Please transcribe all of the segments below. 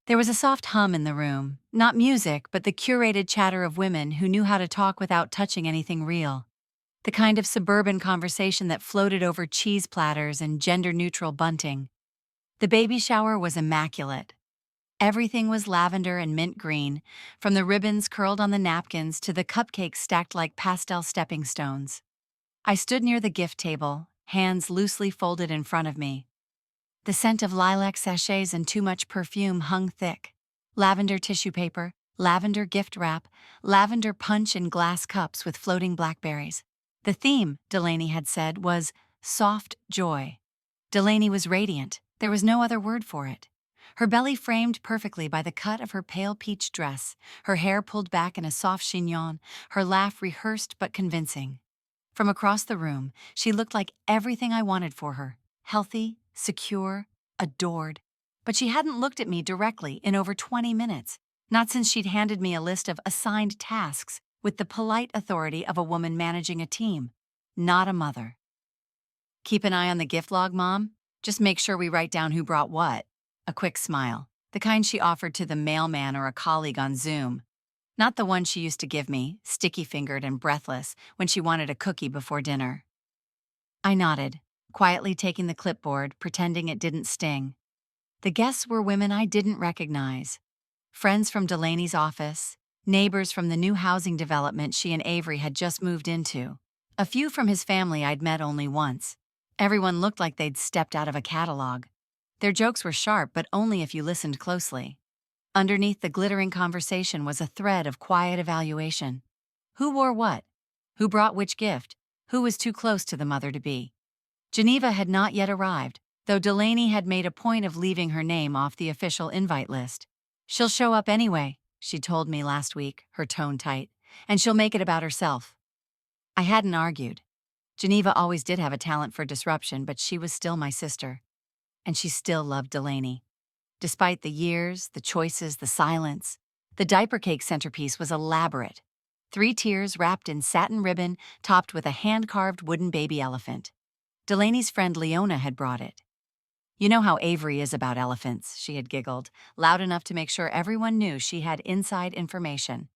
There was a soft hum in the room, not music, but the curated chatter of women who knew how to talk without touching anything real. The kind of suburban conversation that floated over cheese platters and gender-neutral bunting. The baby shower was immaculate. Everything was lavender and mint green, from the ribbons curled on the napkins to the cupcakes stacked like pastel stepping stones. I stood near the gift table, hands loosely folded in front of me. The scent of lilac sachets and too much perfume hung thick. Lavender tissue paper, lavender gift wrap, lavender punch in glass cups with floating blackberries. The theme, Delaney had said, was soft joy. Delaney was radiant. There was no other word for it. Her belly framed perfectly by the cut of her pale peach dress, her hair pulled back in a soft chignon, her laugh rehearsed but convincing. From across the room, she looked like everything I wanted for her: healthy, secure, adored. But she hadn't looked at me directly in over 20 minutes, not since she'd handed me a list of assigned tasks with the polite authority of a woman managing a team, not a mother. "Keep an eye on the gift log, Mom. Just make sure we write down who brought what." A quick smile, the kind she offered to the mailman or a colleague on Zoom. Not the one she used to give me, sticky-fingered and breathless, when she wanted a cookie before dinner. I nodded, quietly taking the clipboard, pretending it didn't sting. The guests were women I didn't recognize. Friends from Delaney's office, neighbors from the new housing development she and Avery had just moved into. A few from his family I'd met only once. Everyone looked like they'd stepped out of a catalog. Their jokes were sharp, but only if you listened closely. Underneath the glittering conversation was a thread of quiet evaluation. Who wore what? Who brought which gift? Who was too close to the mother-to-be? Geneva had not yet arrived, though Delaney had made a point of leaving her name off the official invite list. "She'll show up anyway," she told me last week, her tone tight, "and she'll make it about herself." I hadn't argued. Geneva always did have a talent for disruption, but she was still my sister. And she still loved Delaney. Despite the years, the choices, the silence, the diaper cake centerpiece was elaborate. 3 tiers wrapped in satin ribbon, topped with a hand-carved wooden baby elephant. Delaney's friend Leona had brought it. "You know how Avery is about elephants," she had giggled, loud enough to make sure everyone knew she had inside information.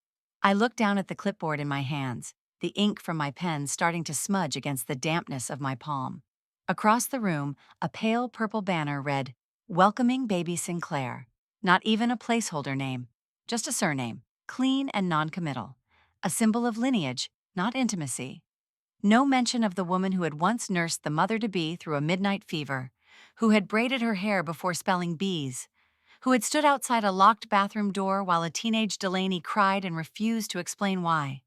I looked down at the clipboard in my hands, the ink from my pen starting to smudge against the dampness of my palm. Across the room, a pale purple banner read, "Welcoming Baby Sinclair." Not even a placeholder name, just a surname, clean and non-committal. A symbol of lineage, not intimacy. No mention of the woman who had once nursed the mother-to-be through a midnight fever, who had braided her hair before spelling bees, who had stood outside a locked bathroom door while a teenage Delaney cried and refused to explain why.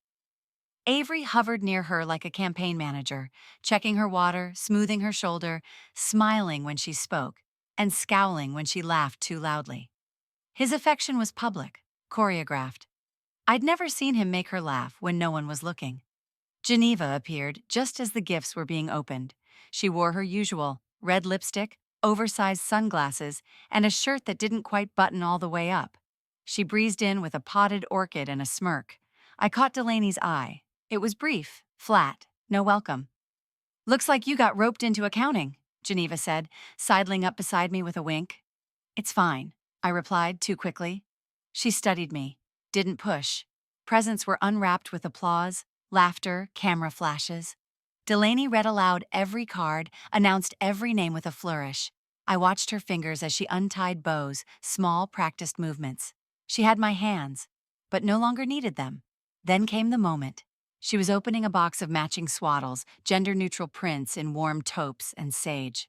Avery hovered near her like a campaign manager, checking her water, smoothing her shoulder, smiling when she spoke, and scowling when she laughed too loudly. His affection was public, choreographed. I'd never seen him make her laugh when no one was looking. Geneva appeared just as the gifts were being opened. She wore her usual red lipstick, oversized sunglasses, and a shirt that didn't quite button all the way up. She breezed in with a potted orchid and a smirk. I caught Delaney's eye. It was brief, flat, no welcome. "Looks like you got roped into accounting," Geneva said, sidling up beside me with a wink. "It's fine," I replied too quickly. She studied me, didn't push. Presents were unwrapped with applause, laughter, camera flashes. Delaney read aloud every card, announced every name with a flourish. I watched her fingers as she untied bows, small, practiced movements. She had my hands, but no longer needed them. Then came the moment. She was opening a box of matching swaddles, gender-neutral prints in warm taupes and sage.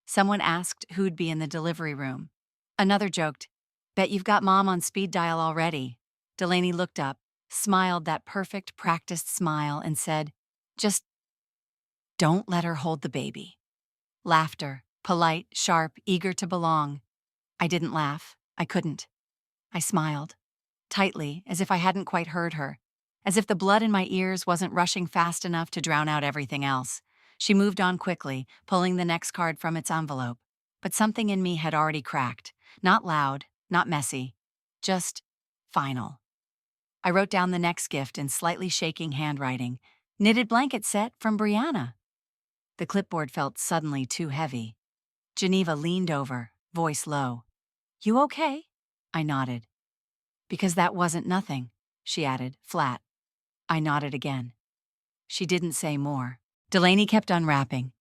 Someone asked who'd be in the delivery room. Another joked, "Bet you've got Mom on speed dial already." Delaney looked up, smiled that perfect, practiced smile, and said, "Just don't let her hold the baby." Laughter, polite, sharp, eager to belong. I didn't laugh. I couldn't. I smiled, tightly, as if I hadn't quite heard her, as if the blood in my ears wasn't rushing fast enough to drown out everything else. She moved on quickly, pulling the next card from its envelope. But something in me had already cracked. Not loud, not messy, just final. I wrote down the next gift in slightly shaking handwriting. "Knitted blanket set from Brianna." The clipboard felt suddenly too heavy. Geneva leaned over, voice low. "You okay?" I nodded. Because that wasn't nothing, she added, flat. I nodded again. She didn't say more. Delaney kept unwrapping.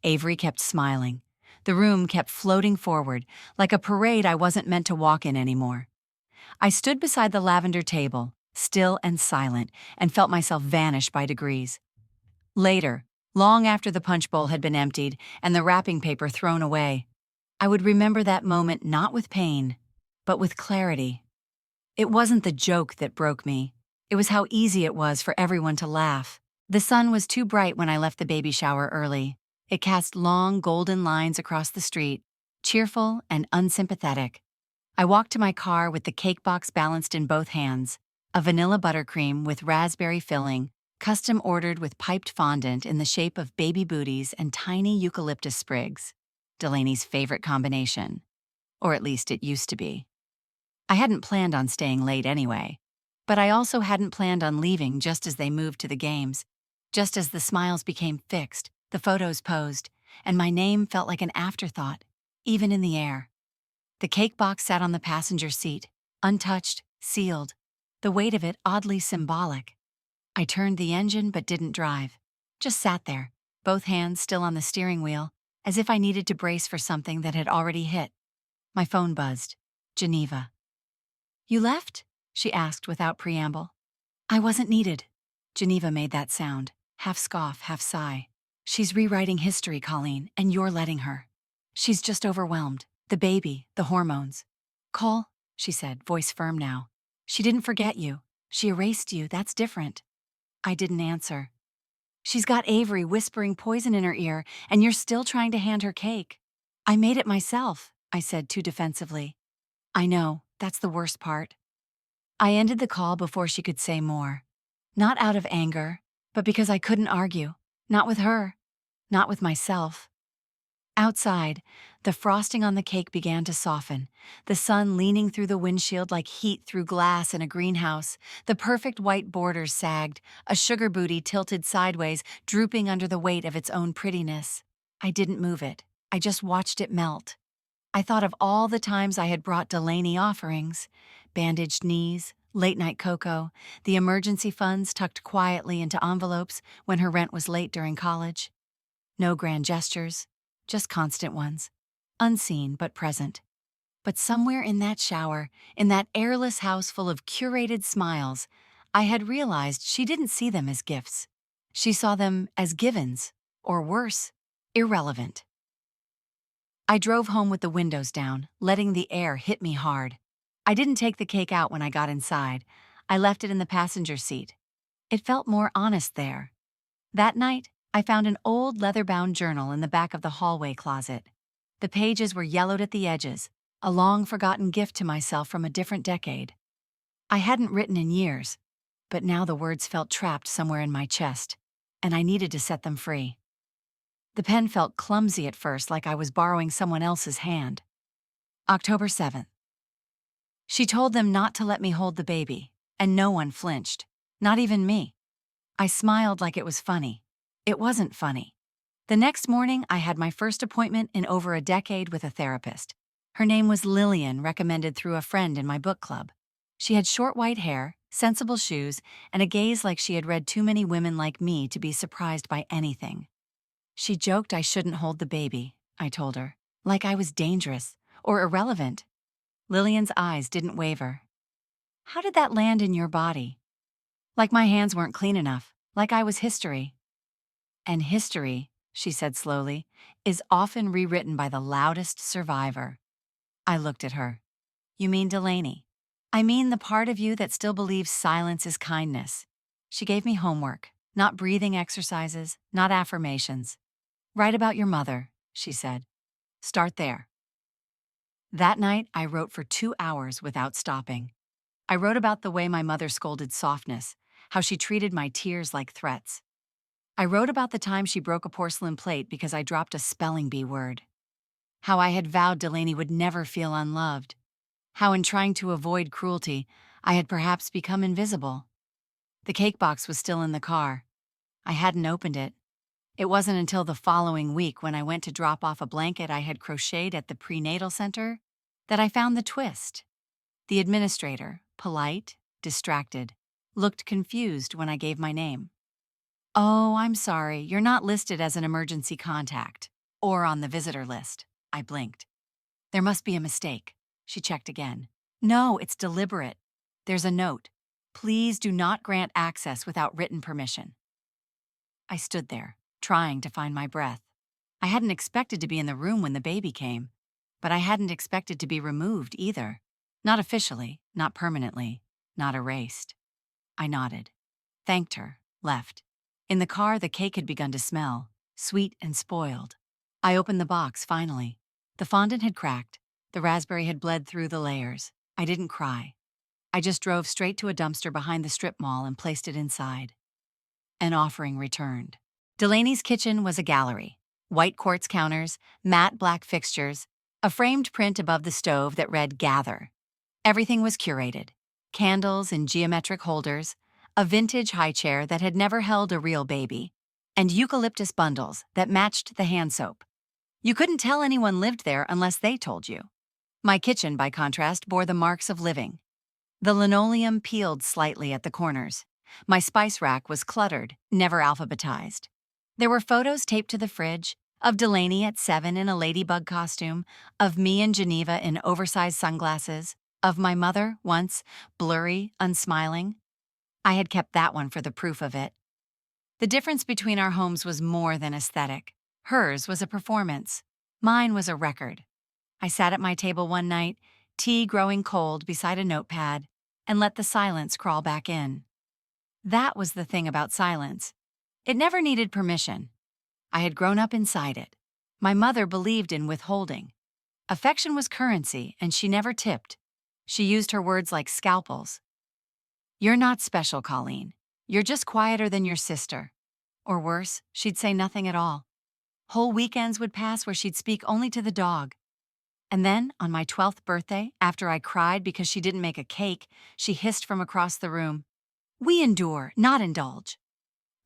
Avery kept smiling. The room kept floating forward, like a parade I wasn't meant to walk in anymore. I stood beside the lavender table, still and silent, and felt myself vanish by degrees. Later, long after the punch bowl had been emptied and the wrapping paper thrown away, I would remember that moment not with pain, but with clarity. It wasn't the joke that broke me. It was how easy it was for everyone to laugh. The sun was too bright when I left the baby shower early. It cast long, golden lines across the street, cheerful and unsympathetic. I walked to my car with the cake box balanced in both hands, a vanilla buttercream with raspberry filling, custom ordered with piped fondant in the shape of baby booties and tiny eucalyptus sprigs. Delaney's favorite combination. Or at least it used to be. I hadn't planned on staying late anyway, but I also hadn't planned on leaving just as they moved to the games, just as the smiles became fixed, the photos posed, and my name felt like an afterthought, even in the air. The cake box sat on the passenger seat, untouched, sealed, the weight of it oddly symbolic. I turned the engine but didn't drive, just sat there, both hands still on the steering wheel, as if I needed to brace for something that had already hit. My phone buzzed. Geneva. You left? She asked without preamble. I wasn't needed. Geneva made that sound, half scoff, half sigh. She's rewriting history, Colleen, and you're letting her. She's just overwhelmed. The baby, the hormones. Cole, she said, voice firm now. She didn't forget you. She erased you, that's different. I didn't answer. She's got Avery whispering poison in her ear, and you're still trying to hand her cake. I made it myself, I said too defensively. I know, that's the worst part. I ended the call before she could say more. Not out of anger, but because I couldn't argue. Not with her. Not with myself. Outside, the frosting on the cake began to soften, the sun leaning through the windshield like heat through glass in a greenhouse. The perfect white borders sagged, a sugar booty tilted sideways, drooping under the weight of its own prettiness. I didn't move it. I just watched it melt. I thought of all the times I had brought Delaney offerings, bandaged knees, late-night cocoa, the emergency funds tucked quietly into envelopes when her rent was late during college. No grand gestures. Just constant ones, unseen but present. But somewhere in that shower, in that airless house full of curated smiles, I had realized she didn't see them as gifts. She saw them as givens, or worse, irrelevant. I drove home with the windows down, letting the air hit me hard. I didn't take the cake out when I got inside. I left it in the passenger seat. It felt more honest there. That night, I found an old leather-bound journal in the back of the hallway closet. The pages were yellowed at the edges, a long-forgotten gift to myself from a different decade. I hadn't written in years, but now the words felt trapped somewhere in my chest, and I needed to set them free. The pen felt clumsy at first, like I was borrowing someone else's hand. October 7th. She told them not to let me hold the baby, and no one flinched, not even me. I smiled like it was funny. It wasn't funny. The next morning, I had my first appointment in over a decade with a therapist. Her name was Lillian, recommended through a friend in my book club. She had short white hair, sensible shoes, and a gaze like she had read too many women like me to be surprised by anything. She joked I shouldn't hold the baby, I told her, like I was dangerous or irrelevant. Lillian's eyes didn't waver. How did that land in your body? Like my hands weren't clean enough, like I was history. And history, she said slowly, is often rewritten by the loudest survivor. I looked at her. You mean Delaney? I mean the part of you that still believes silence is kindness. She gave me homework, not breathing exercises, not affirmations. Write about your mother, she said. Start there. That night, I wrote for 2 hours without stopping. I wrote about the way my mother scolded softness, how she treated my tears like threats. I wrote about the time she broke a porcelain plate because I dropped a spelling bee word. How I had vowed Delaney would never feel unloved. How in trying to avoid cruelty, I had perhaps become invisible. The cake box was still in the car. I hadn't opened it. It wasn't until the following week when I went to drop off a blanket I had crocheted at the prenatal center that I found the twist. The administrator, polite, distracted, looked confused when I gave my name. "Oh, I'm sorry, you're not listed as an emergency contact or on the visitor list." I blinked. "There must be a mistake." She checked again. "No, it's deliberate. There's a note. Please do not grant access without written permission." I stood there, trying to find my breath. I hadn't expected to be in the room when the baby came, but I hadn't expected to be removed either. Not officially, not permanently, not erased. I nodded, thanked her, left. In the car, the cake had begun to smell, sweet and spoiled. I opened the box, finally. The fondant had cracked. The raspberry had bled through the layers. I didn't cry. I just drove straight to a dumpster behind the strip mall and placed it inside. An offering returned. Delaney's kitchen was a gallery. White quartz counters, matte black fixtures, a framed print above the stove that read "Gather." Everything was curated. Candles in geometric holders, a vintage high chair that had never held a real baby, and eucalyptus bundles that matched the hand soap. You couldn't tell anyone lived there unless they told you. My kitchen, by contrast, bore the marks of living. The linoleum peeled slightly at the corners. My spice rack was cluttered, never alphabetized. There were photos taped to the fridge, of Delaney at 7 in a ladybug costume, of me in Geneva in oversized sunglasses, of my mother, once, blurry, unsmiling. I had kept that one for the proof of it. The difference between our homes was more than aesthetic. Hers was a performance. Mine was a record. I sat at my table one night, tea growing cold beside a notepad, and let the silence crawl back in. That was the thing about silence. It never needed permission. I had grown up inside it. My mother believed in withholding. Affection was currency, and she never tipped. She used her words like scalpels. "You're not special, Colleen. You're just quieter than your sister." Or worse, she'd say nothing at all. Whole weekends would pass where she'd speak only to the dog. And then, on my 12th birthday, after I cried because she didn't make a cake, she hissed from across the room, "We endure, not indulge."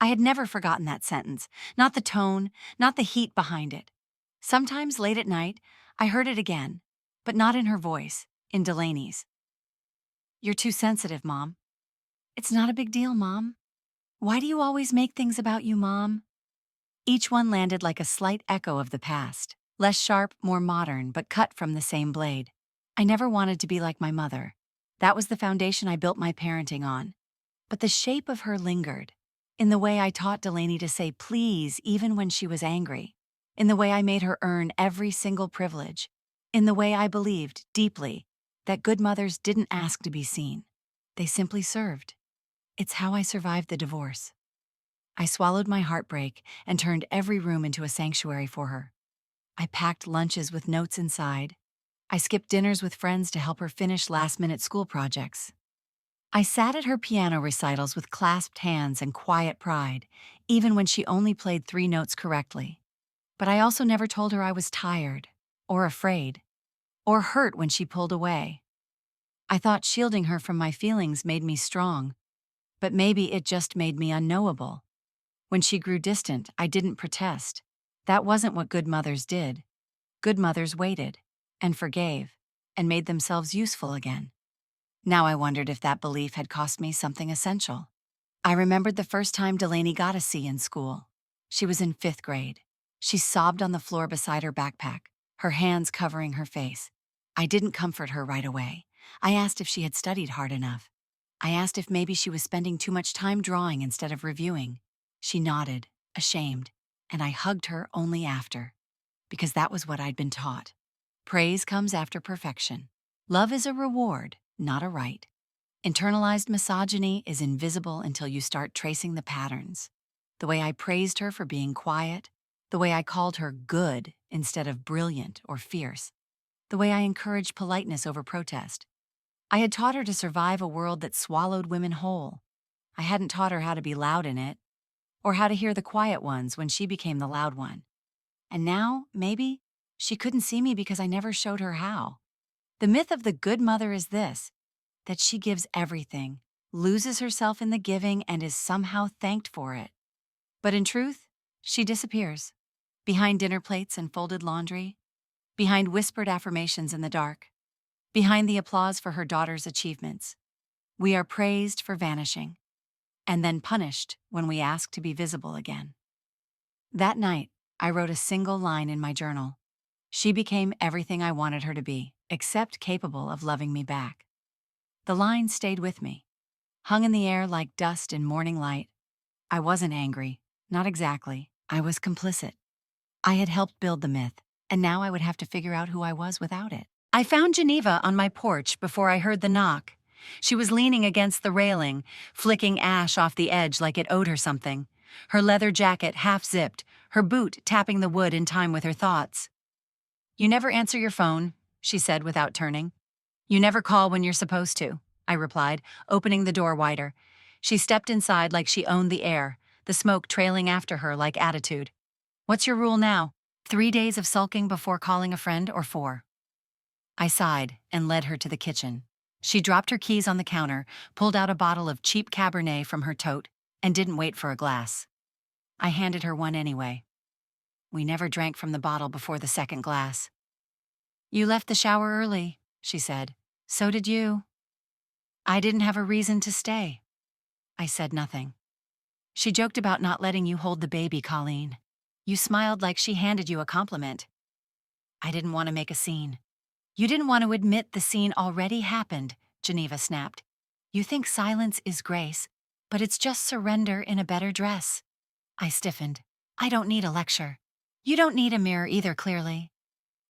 I had never forgotten that sentence, not the tone, not the heat behind it. Sometimes, late at night, I heard it again, but not in her voice, in Delaney's. "You're too sensitive, Mom." "It's not a big deal, Mom." "Why do you always make things about you, Mom?" Each one landed like a slight echo of the past, less sharp, more modern, but cut from the same blade. I never wanted to be like my mother. That was the foundation I built my parenting on. But the shape of her lingered. In the way I taught Delaney to say please even when she was angry. In the way I made her earn every single privilege. In the way I believed, deeply, that good mothers didn't ask to be seen. They simply served. It's how I survived the divorce. I swallowed my heartbreak and turned every room into a sanctuary for her. I packed lunches with notes inside. I skipped dinners with friends to help her finish last-minute school projects. I sat at her piano recitals with clasped hands and quiet pride, even when she only played 3 notes correctly. But I also never told her I was tired, or afraid, or hurt when she pulled away. I thought shielding her from my feelings made me strong, but maybe it just made me unknowable. When she grew distant, I didn't protest. That wasn't what good mothers did. Good mothers waited, and forgave, and made themselves useful again. Now I wondered if that belief had cost me something essential. I remembered the first time Delaney got a C in school. She was in 5th grade. She sobbed on the floor beside her backpack, her hands covering her face. I didn't comfort her right away. I asked if she had studied hard enough. I asked if maybe she was spending too much time drawing instead of reviewing. She nodded, ashamed, and I hugged her only after, because that was what I'd been taught. Praise comes after perfection. Love is a reward, not a right. Internalized misogyny is invisible until you start tracing the patterns. The way I praised her for being quiet, the way I called her good instead of brilliant or fierce, the way I encouraged politeness over protest. I had taught her to survive a world that swallowed women whole. I hadn't taught her how to be loud in it, or how to hear the quiet ones when she became the loud one. And now, maybe, she couldn't see me because I never showed her how. The myth of the good mother is this, that she gives everything, loses herself in the giving, and is somehow thanked for it. But in truth, she disappears. Behind dinner plates and folded laundry, behind whispered affirmations in the dark. behind the applause for her daughter's achievements. We are praised for vanishing, and then punished when we ask to be visible again. That night, I wrote a single line in my journal. She became everything I wanted her to be, except capable of loving me back. The line stayed with me, hung in the air like dust in morning light. I wasn't angry, not exactly. I was complicit. I had helped build the myth, and now I would have to figure out who I was without it. I found Geneva on my porch before I heard the knock. She was leaning against the railing, flicking ash off the edge like it owed her something. Her leather jacket half-zipped, her boot tapping the wood in time with her thoughts. "You never answer your phone," she said without turning. "You never call when you're supposed to," I replied, opening the door wider. She stepped inside like she owned the air, the smoke trailing after her like attitude. "What's your rule now? 3 days of sulking before calling a friend, or 4? I sighed and led her to the kitchen. She dropped her keys on the counter, pulled out a bottle of cheap Cabernet from her tote, and didn't wait for a glass. I handed her one anyway. We never drank from the bottle before the second glass. "You left the shower early," she said. "So did you." "I didn't have a reason to stay." I said nothing. She joked about not letting you hold the baby, Colleen. You smiled like she handed you a compliment. I didn't want to make a scene. "You didn't want to admit the scene already happened," Geneva snapped. "You think silence is grace, but it's just surrender in a better dress." I stiffened. "I don't need a lecture. You don't need a mirror either, clearly."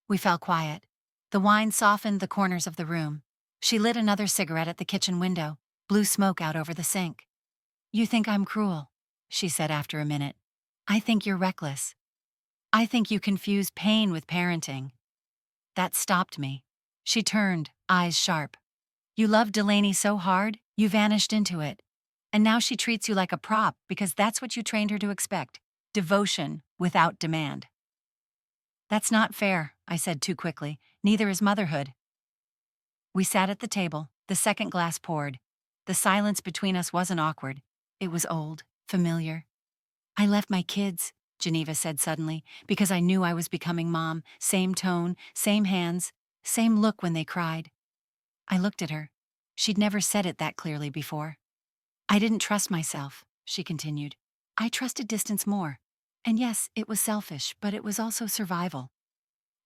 We fell quiet. The wine softened the corners of the room. She lit another cigarette at the kitchen window, blew smoke out over the sink. "You think I'm cruel," she said after a minute. "I think you're reckless. I think you confuse pain with parenting." That stopped me. She turned, eyes sharp. "You loved Delaney so hard, you vanished into it. And now she treats you like a prop because that's what you trained her to expect. Devotion without demand." "That's not fair," I said too quickly. "Neither is motherhood." We sat at the table, the second glass poured. The silence between us wasn't awkward. It was old, familiar. "I left my kids," Geneva said suddenly, "because I knew I was becoming mom. Same tone, same hands, same look when they cried." I looked at her. She'd never said it that clearly before. "I didn't trust myself," she continued. "I trusted distance more. And yes, it was selfish, but it was also survival."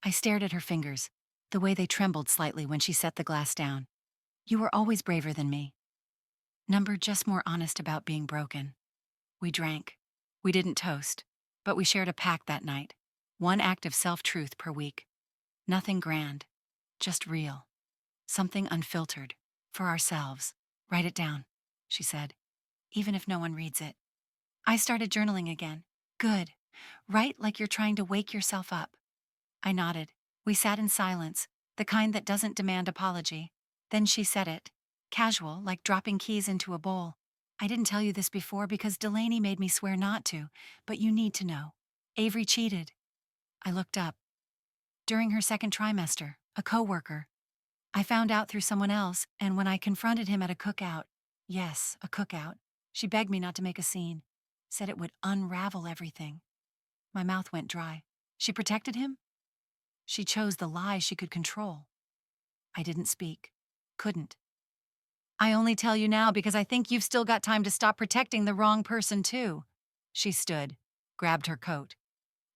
I stared at her fingers, the way they trembled slightly when she set the glass down. "You were always braver than me." Number just more honest about being broken. We drank. We didn't toast, but we shared a pact that night. One act of self-truth per week. Nothing grand, just real. Something unfiltered, for ourselves. "Write it down," she said, "even if no one reads it." I started journaling again. "Good. Write like you're trying to wake yourself up." I nodded. We sat in silence, the kind that doesn't demand apology. Then she said it, casual, like dropping keys into a bowl. "I didn't tell you this before because Delaney made me swear not to, but you need to know. Avery cheated." I looked up. "During her second trimester, a coworker. I found out through someone else, and when I confronted him at a cookout, yes, a cookout, she begged me not to make a scene, said it would unravel everything." My mouth went dry. "She protected him?" "She chose the lie she could control." I didn't speak. Couldn't. "I only tell you now because I think you've still got time to stop protecting the wrong person, too." She stood, grabbed her coat.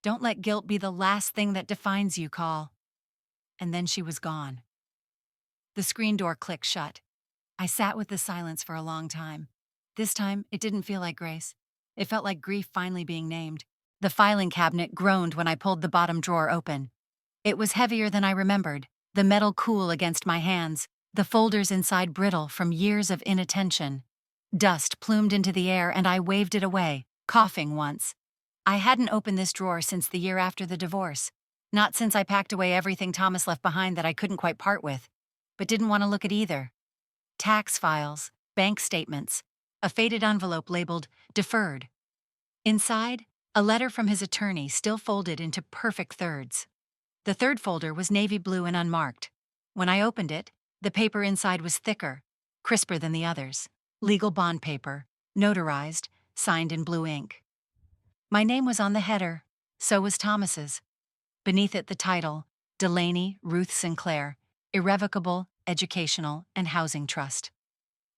"Don't let guilt be the last thing that defines you, Call." And then she was gone. The screen door clicked shut. I sat with the silence for a long time. This time, it didn't feel like grace. It felt like grief finally being named. The filing cabinet groaned when I pulled the bottom drawer open. It was heavier than I remembered, the metal cool against my hands, the folders inside brittle from years of inattention. Dust plumed into the air and I waved it away, coughing once. I hadn't opened this drawer since the year after the divorce. Not since I packed away everything Thomas left behind that I couldn't quite part with, but didn't want to look at either. Tax files, bank statements, a faded envelope labeled deferred. Inside, a letter from his attorney still folded into perfect thirds. The third folder was navy blue and unmarked. When I opened it, the paper inside was thicker, crisper than the others. Legal bond paper, notarized, signed in blue ink. My name was on the header, so was Thomas's. Beneath it the title, Delaney Ruth Sinclair, irrevocable, educational, and housing trust.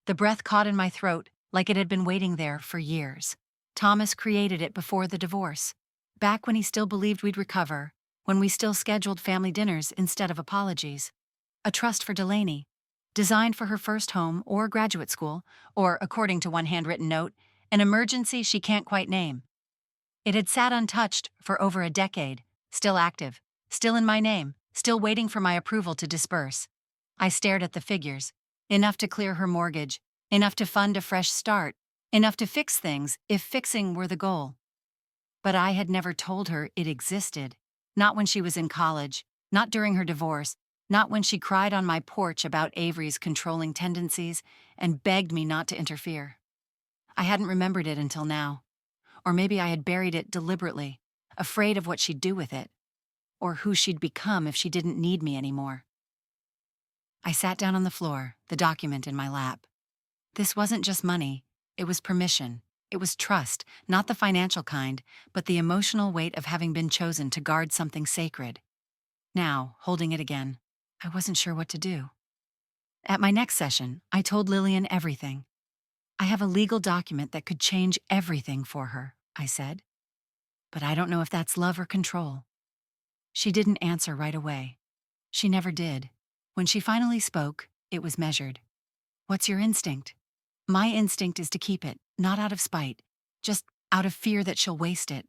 The breath caught in my throat like it had been waiting there for years. Thomas created it before the divorce, back when he still believed we'd recover, when we still scheduled family dinners instead of apologies. A trust for Delaney, designed for her first home or graduate school, or, according to one handwritten note, an emergency she can't quite name. It had sat untouched for over a decade, still active, still in my name, still waiting for my approval to disperse. I stared at the figures. Enough to clear her mortgage, enough to fund a fresh start, enough to fix things if fixing were the goal. But I had never told her it existed. Not when she was in college, not during her divorce, not when she cried on my porch about Avery's controlling tendencies and begged me not to interfere. I hadn't remembered it until now. Or maybe I had buried it deliberately, afraid of what she'd do with it, or who she'd become if she didn't need me anymore. I sat down on the floor, the document in my lap. This wasn't just money, it was permission. It was trust, not the financial kind, but the emotional weight of having been chosen to guard something sacred. Now, holding it again, I wasn't sure what to do. At my next session, I told Lillian everything. I have a legal document that could change everything for her, I said. But I don't know if that's love or control. She didn't answer right away. She never did. When she finally spoke, it was measured. What's your instinct? My instinct is to keep it, not out of spite, just out of fear that she'll waste it,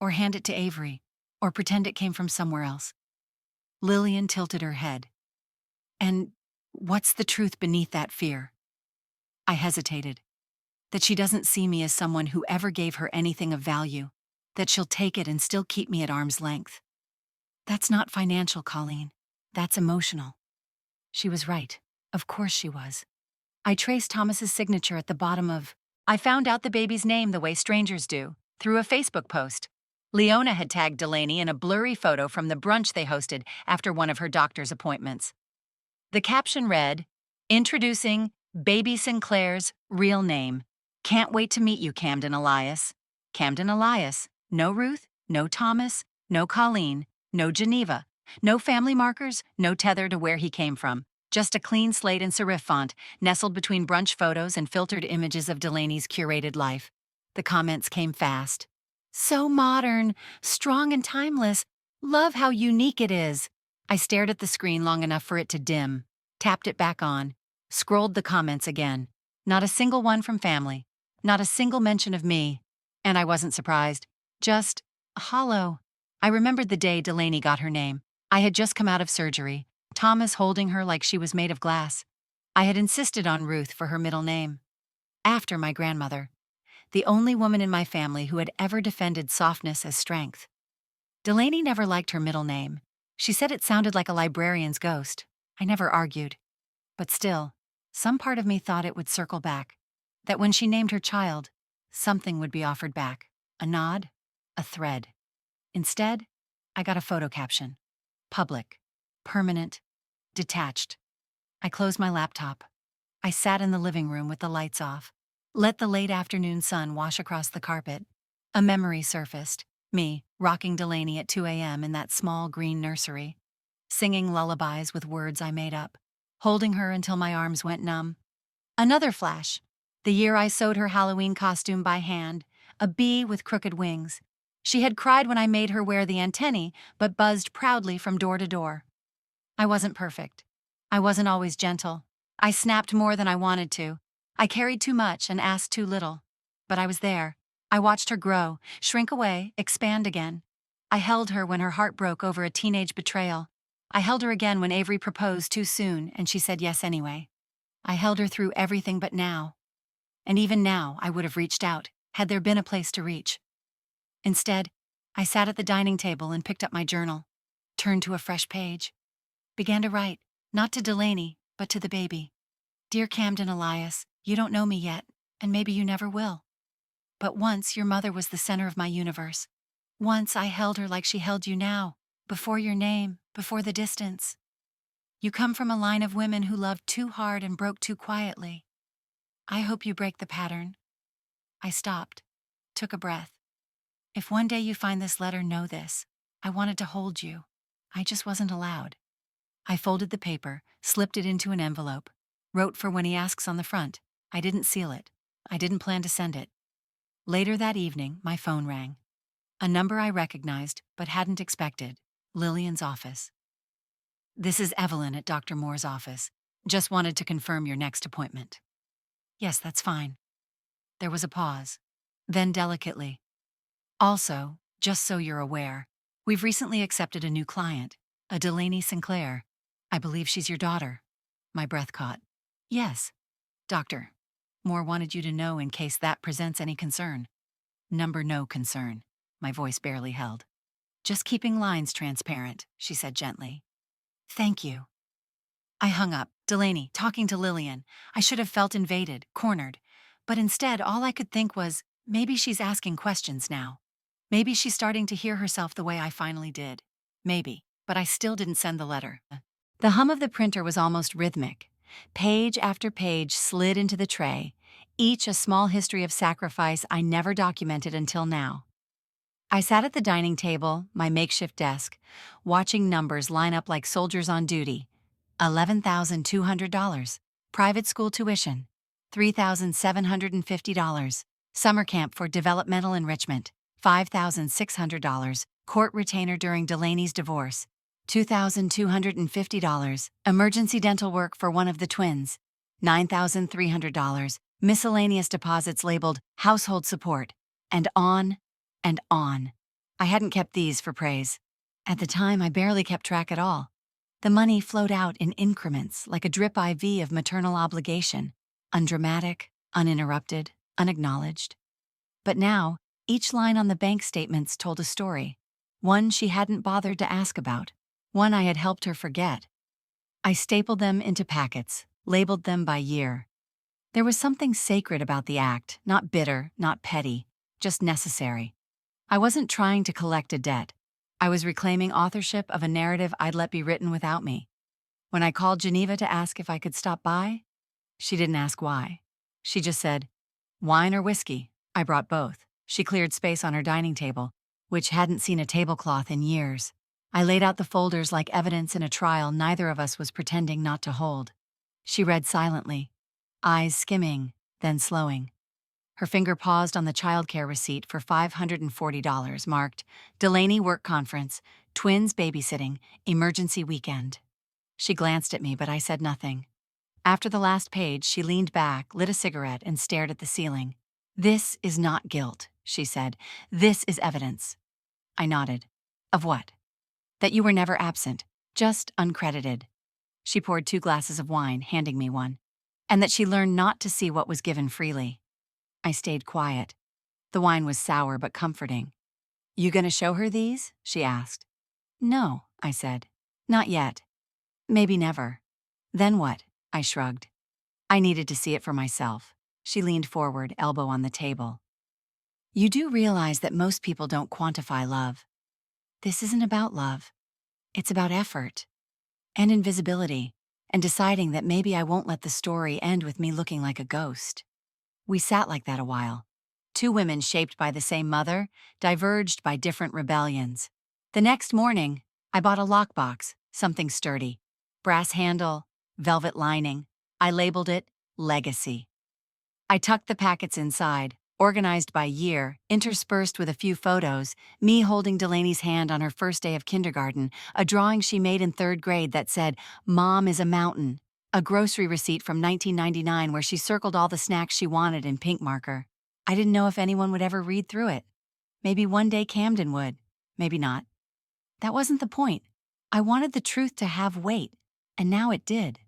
or hand it to Avery, or pretend it came from somewhere else. Lillian tilted her head. And what's the truth beneath that fear? I hesitated. That she doesn't see me as someone who ever gave her anything of value, that she'll take it and still keep me at arm's length. That's not financial, Colleen. That's emotional. She was right. Of course she was. I traced Thomas's signature at the bottom of... I found out the baby's name the way strangers do, through a Facebook post. Leona had tagged Delaney in a blurry photo from the brunch they hosted after one of her doctor's appointments. The caption read, "Introducing Baby Sinclair's real name. Can't wait to meet you, Camden Elias." Camden Elias. No Ruth, no Thomas, no Colleen, no Geneva. No family markers, no tether to where he came from. Just a clean slate in serif font, nestled between brunch photos and filtered images of Delaney's curated life. The comments came fast. "So modern, strong and timeless. Love how unique it is." I stared at the screen long enough for it to dim, tapped it back on, scrolled the comments again. Not a single one from family. Not a single mention of me. And I wasn't surprised. Just hollow. I remembered the day Delaney got her name. I had just come out of surgery, Thomas holding her like she was made of glass. I had insisted on Ruth for her middle name. After my grandmother, the only woman in my family who had ever defended softness as strength. Delaney never liked her middle name. She said it sounded like a librarian's ghost. I never argued. But still, some part of me thought it would circle back. That when she named her child, something would be offered back. A nod, a thread. Instead, I got a photo caption. Public, permanent, detached. I closed my laptop. I sat in the living room with the lights off. Let the late afternoon sun wash across the carpet. A memory surfaced. Me, rocking Delaney at 2 a.m. in that small green nursery. Singing lullabies with words I made up. Holding her until my arms went numb. Another flash. The year I sewed her Halloween costume by hand. A bee with crooked wings. She had cried when I made her wear the antennae, but buzzed proudly from door to door. I wasn't perfect. I wasn't always gentle. I snapped more than I wanted to. I carried too much and asked too little. But I was there. I watched her grow, shrink away, expand again. I held her when her heart broke over a teenage betrayal. I held her again when Avery proposed too soon and she said yes anyway. I held her through everything but now. And even now, I would have reached out, had there been a place to reach. Instead, I sat at the dining table and picked up my journal, turned to a fresh page, began to write, not to Delaney, but to the baby. "Dear Camden Elias, you don't know me yet, and maybe you never will. But once your mother was the center of my universe. Once I held her like she held you now, before your name, before the distance. You come from a line of women who loved too hard and broke too quietly. I hope you break the pattern." I stopped, took a breath. If one day you find this letter, know this. I wanted to hold you. I just wasn't allowed. I folded the paper, slipped it into an envelope, wrote for when he asks on the front. I didn't seal it. I didn't plan to send it. Later that evening, my phone rang. A number I recognized but hadn't expected. Lillian's office. "This is Evelyn at Dr. Moore's office. Just wanted to confirm your next appointment." "Yes, that's fine." There was a pause. Then delicately, "Also, just so you're aware, we've recently accepted a new client, a Delaney Sinclair. I believe she's your daughter." My breath caught. "Yes, Doctor. Moore wanted you to know in case that presents any concern." Number no concern. My voice barely held. "Just keeping lines transparent," she said gently. "Thank you." I hung up. Delaney, talking to Lillian. I should have felt invaded, cornered. But instead, all I could think was, maybe she's asking questions now. Maybe she's starting to hear herself the way I finally did. Maybe. But I still didn't send the letter. The hum of the printer was almost rhythmic. Page after page slid into the tray, each a small history of sacrifice I never documented until now. I sat at the dining table, my makeshift desk, watching numbers line up like soldiers on duty. $11,200. Private school tuition. $3,750. Summer camp for developmental enrichment. $5,600. Court retainer during Delaney's divorce. $2,250. Emergency dental work for one of the twins. $9,300. Miscellaneous deposits labeled household support. And on and on. I hadn't kept these for praise. At the time, I barely kept track at all. The money flowed out in increments like a drip IV of maternal obligation, undramatic, uninterrupted, unacknowledged. But now, each line on the bank statements told a story, one she hadn't bothered to ask about, one I had helped her forget. I stapled them into packets, labeled them by year. There was something sacred about the act, not bitter, not petty, just necessary. I wasn't trying to collect a debt. I was reclaiming authorship of a narrative I'd let be written without me. When I called Geneva to ask if I could stop by, she didn't ask why. She just said, "Wine or whiskey?" I brought both. She cleared space on her dining table, which hadn't seen a tablecloth in years. I laid out the folders like evidence in a trial neither of us was pretending not to hold. She read silently, eyes skimming, then slowing. Her finger paused on the childcare receipt for $540, marked Delaney Work Conference, Twins Babysitting, Emergency Weekend. She glanced at me, but I said nothing. After the last page, she leaned back, lit a cigarette, and stared at the ceiling. "This is not guilt," she said. "This is evidence." I nodded. "Of what?" "That you were never absent, just uncredited." She poured 2 glasses of wine, handing me one. "And that she learned not to see what was given freely." I stayed quiet. The wine was sour but comforting. "You gonna show her these?" she asked. "No," I said. "Not yet. Maybe never." "Then what?" I shrugged. I needed to see it for myself. She leaned forward, elbow on the table. "You do realize that most people don't quantify love. This isn't about love. It's about effort. And invisibility. And deciding that maybe I won't let the story end with me looking like a ghost." We sat like that a while. 2 women shaped by the same mother, diverged by different rebellions. The next morning, I bought a lockbox, something sturdy. Brass handle, velvet lining. I labeled it Legacy. I tucked the packets inside, organized by year, interspersed with a few photos, me holding Delaney's hand on her first day of kindergarten, a drawing she made in 3rd grade that said, "Mom is a mountain," a grocery receipt from 1999 where she circled all the snacks she wanted in pink marker. I didn't know if anyone would ever read through it. Maybe one day Camden would. Maybe not. That wasn't the point. I wanted the truth to have weight, and now it did.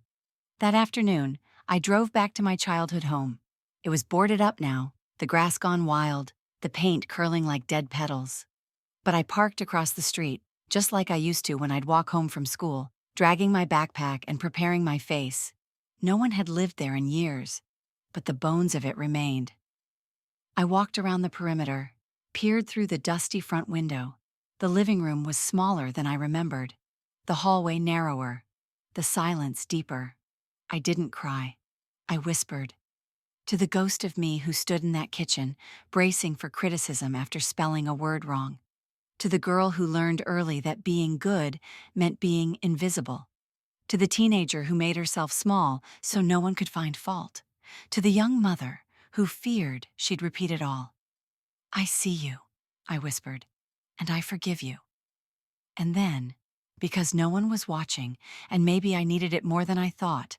That afternoon, I drove back to my childhood home. It was boarded up now, the grass gone wild, the paint curling like dead petals. But I parked across the street, just like I used to when I'd walk home from school, dragging my backpack and preparing my face. No one had lived there in years, but the bones of it remained. I walked around the perimeter, peered through the dusty front window. The living room was smaller than I remembered, the hallway narrower, the silence deeper. I didn't cry. I whispered. To the ghost of me who stood in that kitchen, bracing for criticism after spelling a word wrong. To the girl who learned early that being good meant being invisible. To the teenager who made herself small so no one could find fault. To the young mother who feared she'd repeat it all. "I see you," I whispered, "and I forgive you." And then, because no one was watching, and maybe I needed it more than I thought,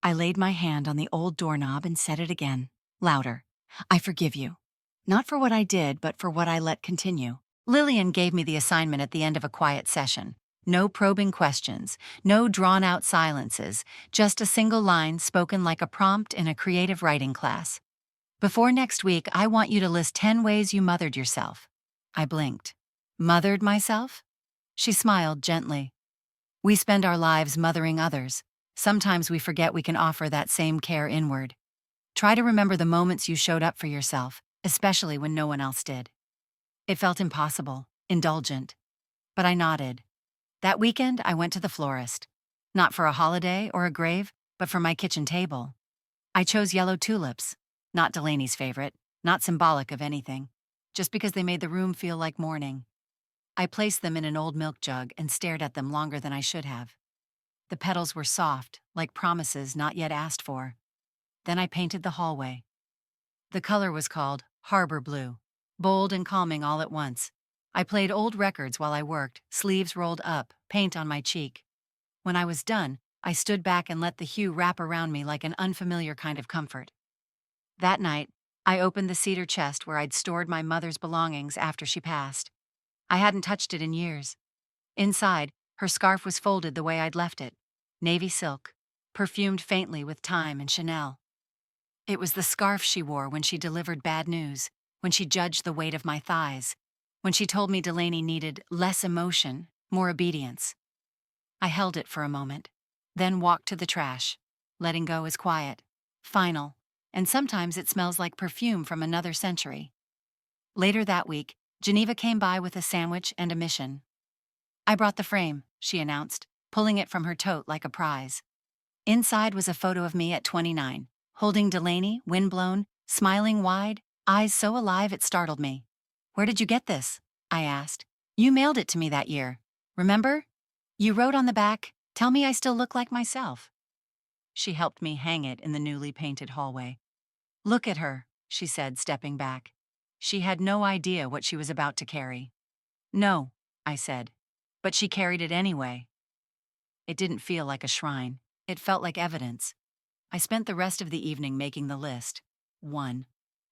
I laid my hand on the old doorknob and said it again, louder. "I forgive you. Not for what I did, but for what I let continue." Lillian gave me the assignment at the end of a quiet session. No probing questions, no drawn-out silences, just a single line spoken like a prompt in a creative writing class. "Before next week, I want you to list 10 ways you mothered yourself." I blinked. "Mothered myself?" She smiled gently. "We spend our lives mothering others. Sometimes we forget we can offer that same care inward. Try to remember the moments you showed up for yourself, especially when no one else did." It felt impossible, indulgent. But I nodded. That weekend, I went to the florist. Not for a holiday or a grave, but for my kitchen table. I chose yellow tulips, not Delaney's favorite, not symbolic of anything, just because they made the room feel like morning. I placed them in an old milk jug and stared at them longer than I should have. The petals were soft, like promises not yet asked for. Then I painted the hallway. The color was called Harbor Blue, bold and calming all at once. I played old records while I worked, sleeves rolled up, paint on my cheek. When I was done, I stood back and let the hue wrap around me like an unfamiliar kind of comfort. That night, I opened the cedar chest where I'd stored my mother's belongings after she passed. I hadn't touched it in years. Inside, her scarf was folded the way I'd left it, navy silk, perfumed faintly with thyme and Chanel. It was the scarf she wore when she delivered bad news, when she judged the weight of my thighs, when she told me Delaney needed less emotion, more obedience. I held it for a moment, then walked to the trash. Letting go is quiet, final, and sometimes it smells like perfume from another century. Later that week, Geneva came by with a sandwich and a mission. "I brought the frame," she announced, pulling it from her tote like a prize. Inside was a photo of me at 29, holding Delaney, windblown, smiling wide, eyes so alive it startled me. "Where did you get this?" I asked. "You mailed it to me that year. Remember? You wrote on the back, 'Tell me I still look like myself.'" She helped me hang it in the newly painted hallway. "Look at her," she said, stepping back. She had no idea what she was about to carry. "No," I said, "but she carried it anyway." It didn't feel like a shrine. It felt like evidence. I spent the rest of the evening making the list. 1.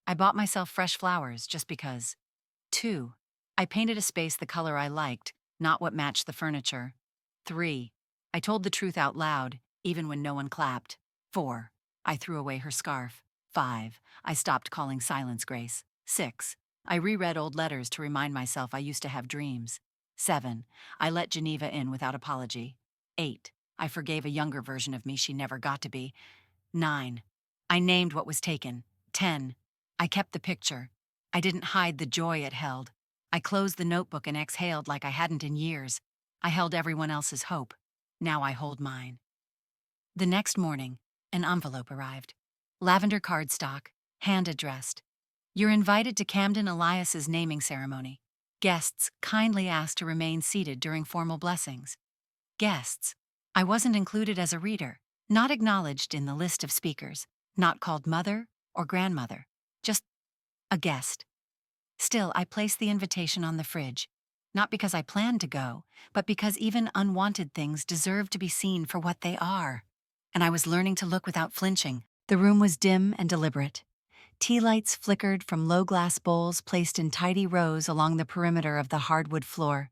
I bought myself fresh flowers just because. 2. I painted a space the color I liked, not what matched the furniture. 3. I told the truth out loud, even when no one clapped. 4. I threw away her scarf. 5. I stopped calling silence grace. 6. I reread old letters to remind myself I used to have dreams. 7. I let Geneva in without apology. 8. I forgave a younger version of me she never got to be. 9. I named what was taken. 10. I kept the picture. I didn't hide the joy it held. I closed the notebook and exhaled like I hadn't in years. I held everyone else's hope. Now I hold mine. The next morning, an envelope arrived. Lavender cardstock, hand-addressed. "You're invited to Camden Elias's naming ceremony. Guests kindly asked to remain seated during formal blessings." Guests. I wasn't included as a reader, not acknowledged in the list of speakers, not called mother or grandmother, just a guest. Still, I placed the invitation on the fridge, not because I planned to go, but because even unwanted things deserve to be seen for what they are. And I was learning to look without flinching. The room was dim and deliberate. Tea lights flickered from low glass bowls placed in tidy rows along the perimeter of the hardwood floor.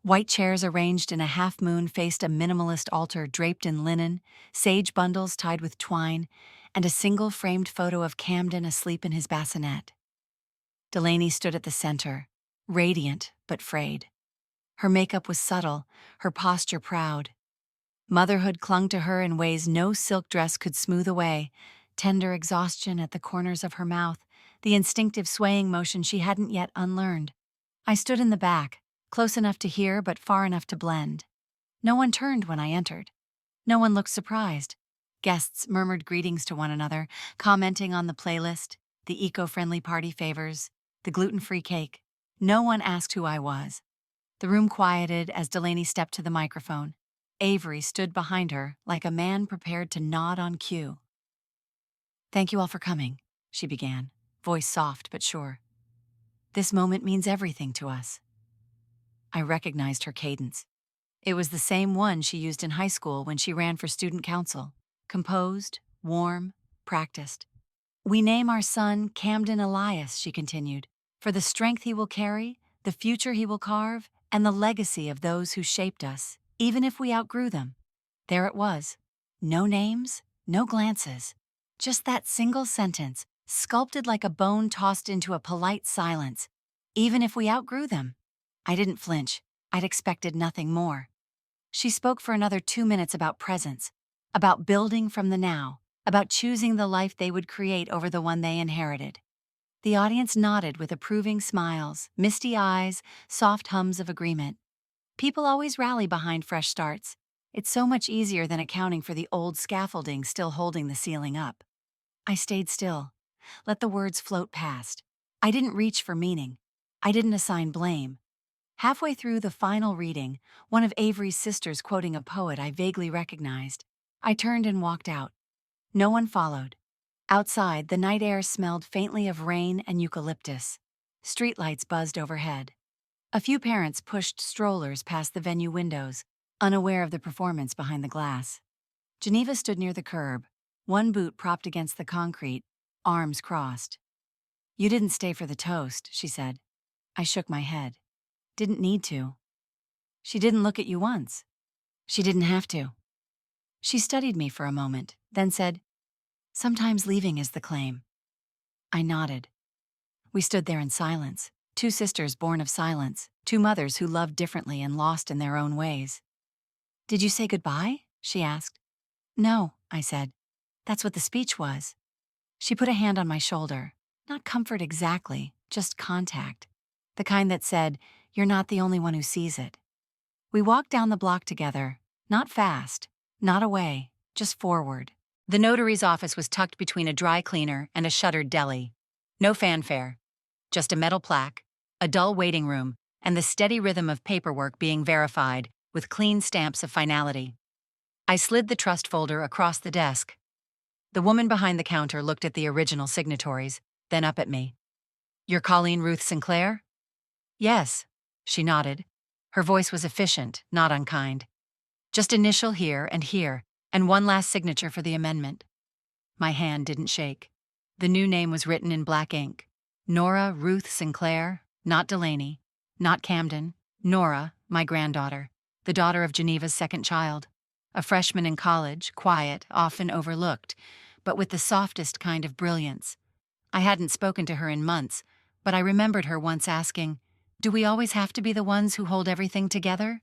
White chairs arranged in a half-moon faced a minimalist altar draped in linen, sage bundles tied with twine, and a single framed photo of Camden asleep in his bassinet. Delaney stood at the center, radiant but frayed. Her makeup was subtle, her posture proud. Motherhood clung to her in ways no silk dress could smooth away, tender exhaustion at the corners of her mouth, the instinctive swaying motion she hadn't yet unlearned. I stood in the back, close enough to hear but far enough to blend. No one turned when I entered. No one looked surprised. Guests murmured greetings to one another, commenting on the playlist, the eco-friendly party favors, the gluten-free cake. No one asked who I was. The room quieted as Delaney stepped to the microphone. Avery stood behind her like a man prepared to nod on cue. "Thank you all for coming," she began, voice soft but sure. "This moment means everything to us." I recognized her cadence. It was the same one she used in high school when she ran for student council. Composed, warm, practiced. "We name our son Camden Elias," she continued, "for the strength he will carry, the future he will carve, and the legacy of those who shaped us, even if we outgrew them." There it was. No names, no glances. Just that single sentence, sculpted like a bone tossed into a polite silence. Even if we outgrew them. I didn't flinch. I'd expected nothing more. She spoke for another 2 minutes about presence, about building from the now, about choosing the life they would create over the one they inherited. The audience nodded with approving smiles, misty eyes, soft hums of agreement. People always rally behind fresh starts. It's so much easier than accounting for the old scaffolding still holding the ceiling up. I stayed still, let the words float past. I didn't reach for meaning. I didn't assign blame. Halfway through the final reading, one of Avery's sisters quoting a poet I vaguely recognized, I turned and walked out. No one followed. Outside, the night air smelled faintly of rain and eucalyptus. Streetlights buzzed overhead. A few parents pushed strollers past the venue windows, unaware of the performance behind the glass. Geneva stood near the curb, one boot propped against the concrete, arms crossed. "You didn't stay for the toast," she said. I shook my head. "Didn't need to." "She didn't look at you once." "She didn't have to." She studied me for a moment, then said, "Sometimes leaving is the claim." I nodded. We stood there in silence, two sisters born of silence, two mothers who loved differently and lost in their own ways. "Did you say goodbye?" she asked. "No," I said. "That's what the speech was." She put a hand on my shoulder. Not comfort exactly, just contact. The kind that said, "You're not the only one who sees it." We walked down the block together, not fast, not away, just forward. The notary's office was tucked between a dry cleaner and a shuttered deli. No fanfare, just a metal plaque, a dull waiting room, and the steady rhythm of paperwork being verified with clean stamps of finality. I slid the trust folder across the desk. The woman behind the counter looked at the original signatories, then up at me. "You're Colleen Ruth Sinclair?" "Yes," she nodded. Her voice was efficient, not unkind. "Just initial here, and one last signature for the amendment." My hand didn't shake. The new name was written in black ink. Nora Ruth Sinclair, not Delaney, not Camden. Nora, my granddaughter, the daughter of Geneva's second child. A freshman in college, quiet, often overlooked, but with the softest kind of brilliance. I hadn't spoken to her in months, but I remembered her once asking, "Do we always have to be the ones who hold everything together?"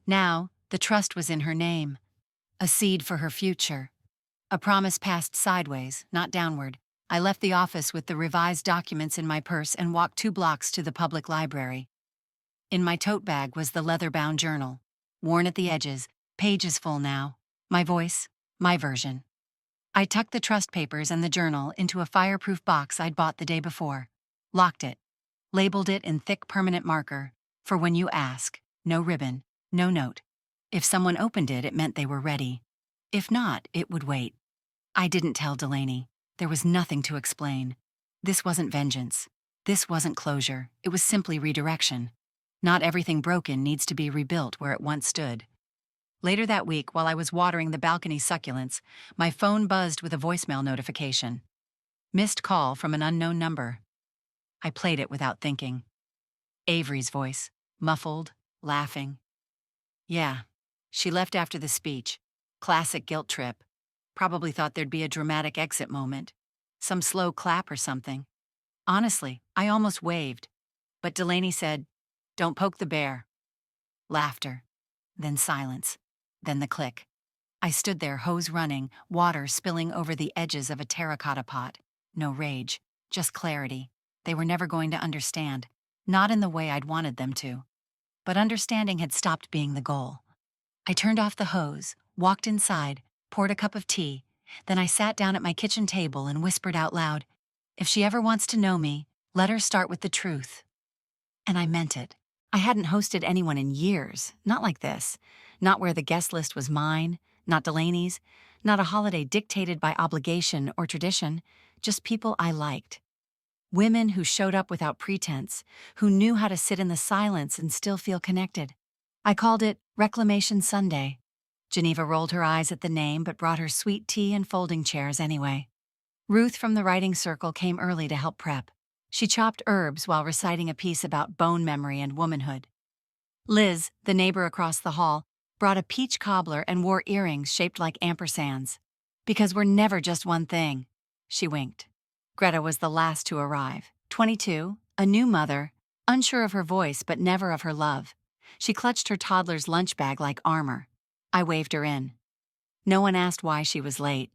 Now, the trust was in her name. A seed for her future. A promise passed sideways, not downward. I left the office with the revised documents in my purse and walked 2 blocks to the public library. In my tote bag was the leather-bound journal, worn at the edges, pages full now. My voice, my version. I tucked the trust papers and the journal into a fireproof box I'd bought the day before, locked it, labeled it in thick permanent marker, for when you ask, no ribbon, no note. If someone opened it, it meant they were ready. If not, it would wait. I didn't tell Delaney. There was nothing to explain. This wasn't vengeance. This wasn't closure. It was simply redirection. Not everything broken needs to be rebuilt where it once stood. Later that week, while I was watering the balcony succulents, my phone buzzed with a voicemail notification. Missed call from an unknown number. I played it without thinking. Avery's voice, muffled, laughing. Yeah, she left after the speech. Classic guilt trip. Probably thought there'd be a dramatic exit moment. Some slow clap or something. Honestly, I almost waved. But Delaney said, "Don't poke the bear." Laughter. Then silence. Then the click. I stood there, hose running, water spilling over the edges of a terracotta pot. No rage, just clarity. They were never going to understand. Not in the way I'd wanted them to. But understanding had stopped being the goal. I turned off the hose, walked inside, poured a cup of tea, then I sat down at my kitchen table and whispered out loud, "If she ever wants to know me, let her start with the truth." And I meant it. I hadn't hosted anyone in years, not like this. Not where the guest list was mine, not Delaney's, not a holiday dictated by obligation or tradition, just people I liked. Women who showed up without pretense, who knew how to sit in the silence and still feel connected. I called it Reclamation Sunday. Geneva rolled her eyes at the name but brought her sweet tea and folding chairs anyway. Ruth from the writing circle came early to help prep. She chopped herbs while reciting a piece about bone memory and womanhood. Liz, the neighbor across the hall, brought a peach cobbler and wore earrings shaped like ampersands. Because we're never just one thing. She winked. Greta was the last to arrive. 22, a new mother, unsure of her voice but never of her love. She clutched her toddler's lunch bag like armor. I waved her in. No one asked why she was late.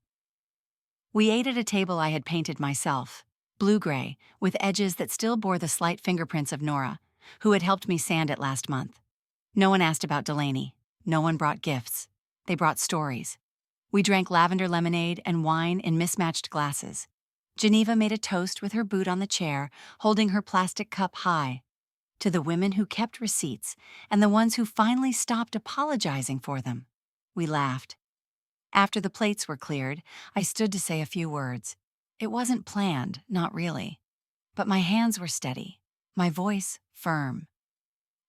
We ate at a table I had painted myself, blue-gray, with edges that still bore the slight fingerprints of Nora, who had helped me sand it last month. No one asked about Delaney. No one brought gifts. They brought stories. We drank lavender lemonade and wine in mismatched glasses. Geneva made a toast with her boot on the chair, holding her plastic cup high. To the women who kept receipts and the ones who finally stopped apologizing for them. We laughed. After the plates were cleared, I stood to say a few words. It wasn't planned, not really. But my hands were steady, my voice firm.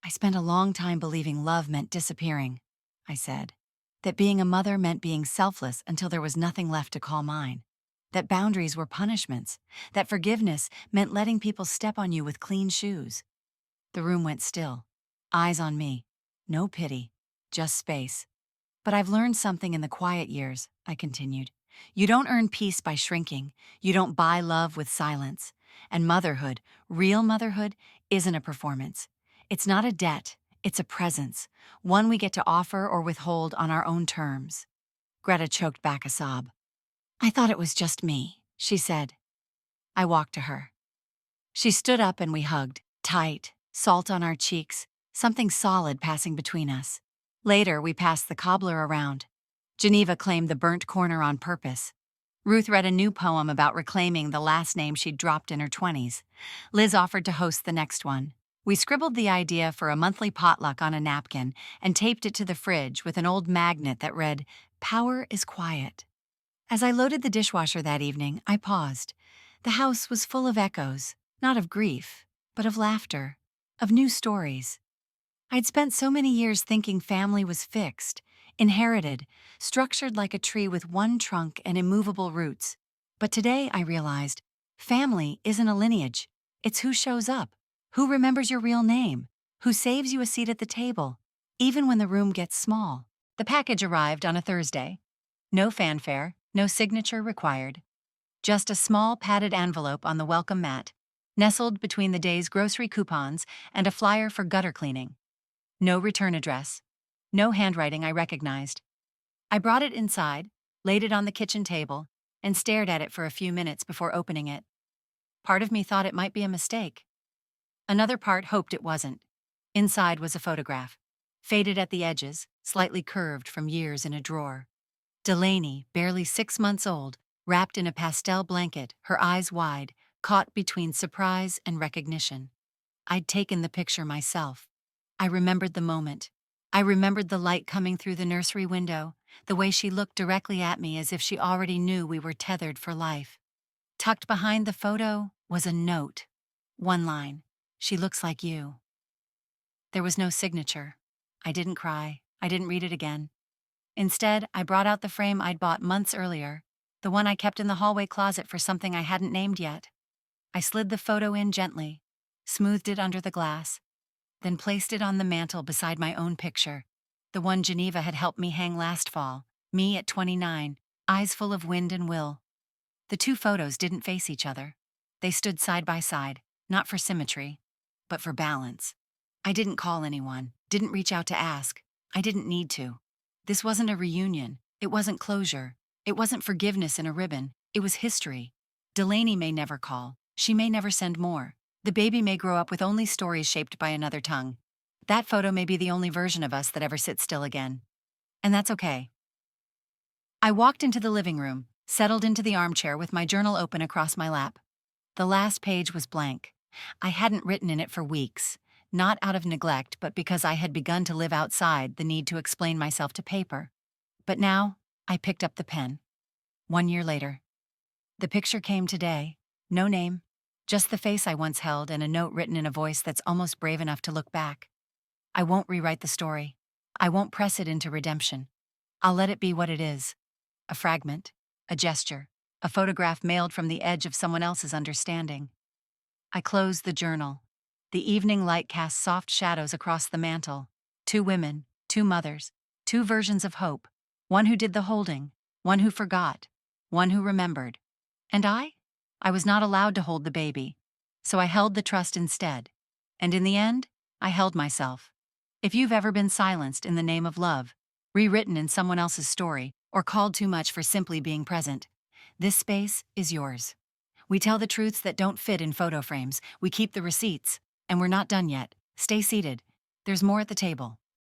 I spent a long time believing love meant disappearing, I said. That being a mother meant being selfless until there was nothing left to call mine. That boundaries were punishments. That forgiveness meant letting people step on you with clean shoes. The room went still. Eyes on me. No pity, just space. But I've learned something in the quiet years, I continued. You don't earn peace by shrinking. You don't buy love with silence. And motherhood, real motherhood, isn't a performance. It's not a debt, it's a presence, one we get to offer or withhold on our own terms. Greta choked back a sob. I thought it was just me, she said. I walked to her. She stood up and we hugged, tight, salt on our cheeks, something solid passing between us. Later, we passed the cobbler around. Geneva claimed the burnt corner on purpose. Ruth read a new poem about reclaiming the last name she'd dropped in her 20s. Liz offered to host the next one. We scribbled the idea for a monthly potluck on a napkin and taped it to the fridge with an old magnet that read, "Power is quiet." As I loaded the dishwasher that evening, I paused. The house was full of echoes, not of grief, but of laughter, of new stories. I'd spent so many years thinking family was fixed, inherited, structured like a tree with one trunk and immovable roots. But today I realized, family isn't a lineage. It's who shows up, who remembers your real name, who saves you a seat at the table, even when the room gets small. The package arrived on a Thursday. No fanfare, no signature required. Just a small padded envelope on the welcome mat, nestled between the day's grocery coupons and a flyer for gutter cleaning. No return address. No handwriting I recognized. I brought it inside, laid it on the kitchen table, and stared at it for a few minutes before opening it. Part of me thought it might be a mistake. Another part hoped it wasn't. Inside was a photograph, faded at the edges, slightly curved from years in a drawer. Delaney, barely 6 months old, wrapped in a pastel blanket, her eyes wide, caught between surprise and recognition. I'd taken the picture myself. I remembered the moment. I remembered the light coming through the nursery window, the way she looked directly at me as if she already knew we were tethered for life. Tucked behind the photo was a note. One line, "She looks like you." There was no signature. I didn't cry. I didn't read it again. Instead, I brought out the frame I'd bought months earlier, the one I kept in the hallway closet for something I hadn't named yet. I slid the photo in gently, smoothed it under the glass, then placed it on the mantel beside my own picture, the one Geneva had helped me hang last fall, me at 29, eyes full of wind and will. The two photos didn't face each other. They stood side by side, not for symmetry, but for balance. I didn't call anyone, didn't reach out to ask. I didn't need to. This wasn't a reunion. It wasn't closure. It wasn't forgiveness in a ribbon. It was history. Delaney may never call. She may never send more. The baby may grow up with only stories shaped by another tongue. That photo may be the only version of us that ever sits still again. And that's okay. I walked into the living room, settled into the armchair with my journal open across my lap. The last page was blank. I hadn't written in it for weeks. not out of neglect, but because I had begun to live outside the need to explain myself to paper. But now, I picked up the pen. 1 year later. The picture came today. No name, just the face I once held and a note written in a voice that's almost brave enough to look back. I won't rewrite the story. I won't press it into redemption. I'll let it be what it is. A fragment, a gesture, a photograph mailed from the edge of someone else's understanding. I closed the journal. The evening light cast soft shadows across the mantel. 2 women, 2 mothers, 2 versions of hope. One who did the holding, one who forgot, one who remembered. And I? I was not allowed to hold the baby. So I held the trust instead. And in the end, I held myself. If you've ever been silenced in the name of love, rewritten in someone else's story, or called too much for simply being present, this space is yours. We tell the truths that don't fit in photo frames, we keep the receipts, and we're not done yet. Stay seated. There's more at the table.